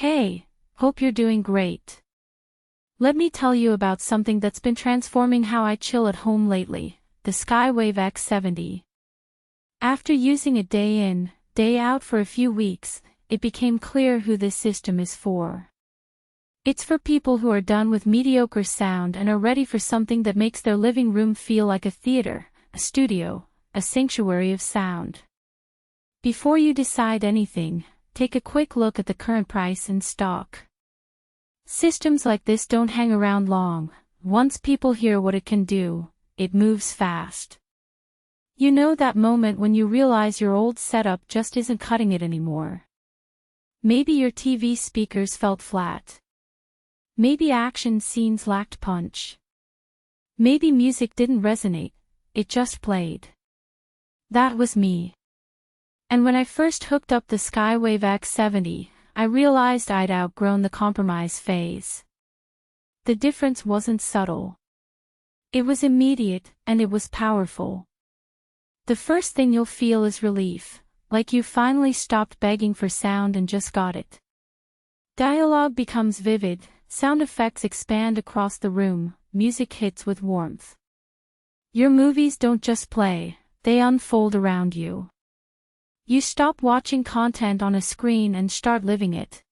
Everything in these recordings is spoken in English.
Hey, hope you're doing great. Let me tell you about something that's been transforming how I chill at home lately, the Skywave X70. After using it day in, day out for a few weeks, it became clear who this system is for. It's for people who are done with mediocre sound and are ready for something that makes their living room feel like a theater, a studio, a sanctuary of sound. Before you decide anything, take a quick look at the current price in stock. Systems like this don't hang around long. Once people hear what it can do, it moves fast. You know that moment when you realize your old setup just isn't cutting it anymore. Maybe your TV speakers felt flat. Maybe action scenes lacked punch. Maybe music didn't resonate, it just played. That was me. And when I first hooked up the Skywave X70, I realized I'd outgrown the compromise phase. The difference wasn't subtle. It was immediate, and it was powerful. The first thing you'll feel is relief, like you finally stopped begging for sound and just got it. Dialogue becomes vivid, sound effects expand across the room, music hits with warmth. Your movies don't just play, they unfold around you. You stop watching content on a screen and start living it.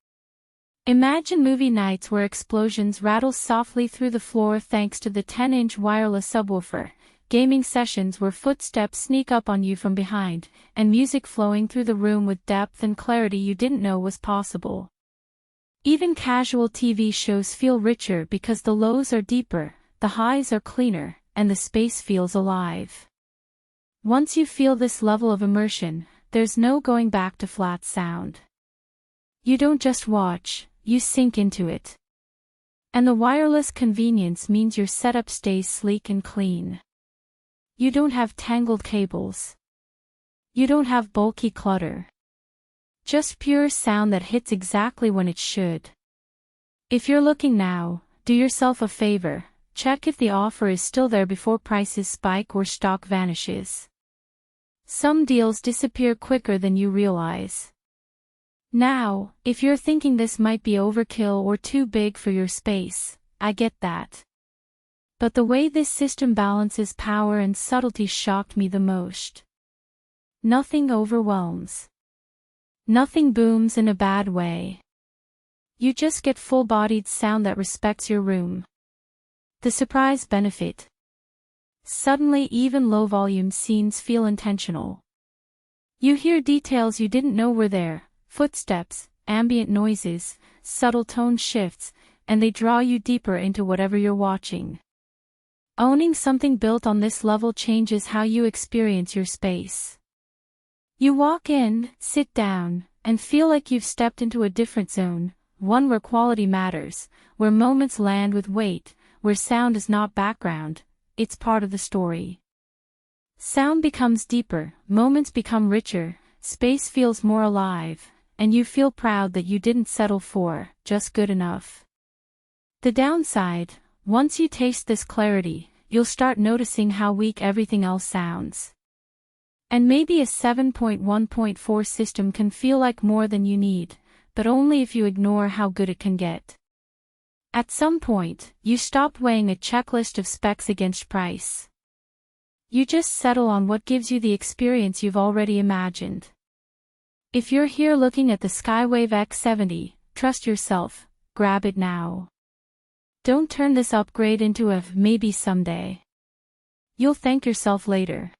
Imagine movie nights where explosions rattle softly through the floor thanks to the 10-inch wireless subwoofer, gaming sessions where footsteps sneak up on you from behind, and music flowing through the room with depth and clarity you didn't know was possible. Even casual TV shows feel richer because the lows are deeper, the highs are cleaner, and the space feels alive. Once you feel this level of immersion, there's no going back to flat sound. You don't just watch, you sink into it. And the wireless convenience means your setup stays sleek and clean. You don't have tangled cables. You don't have bulky clutter. Just pure sound that hits exactly when it should. If you're looking now, do yourself a favor, check if the offer is still there before prices spike or stock vanishes. Some deals disappear quicker than you realize. Now, if you're thinking this might be overkill or too big for your space, I get that. But the way this system balances power and subtlety shocked me the most. Nothing overwhelms. Nothing booms in a bad way. You just get full-bodied sound that respects your room. The surprise benefit. Suddenly even low-volume scenes feel intentional. You hear details you didn't know were there, footsteps, ambient noises, subtle tone shifts, and they draw you deeper into whatever you're watching. Owning something built on this level changes how you experience your space. You walk in, sit down, and feel like you've stepped into a different zone, one where quality matters, where moments land with weight, where sound is not background, it's part of the story. Sound becomes deeper, moments become richer, space feels more alive, and you feel proud that you didn't settle for just good enough. The downside, once you taste this clarity, you'll start noticing how weak everything else sounds. And maybe a 7.1.4 system can feel like more than you need, but only if you ignore how good it can get. At some point, you stop weighing a checklist of specs against price. You just settle on what gives you the experience you've already imagined. If you're here looking at the Skywave X70, trust yourself, grab it now. Don't turn this upgrade into a maybe someday. You'll thank yourself later.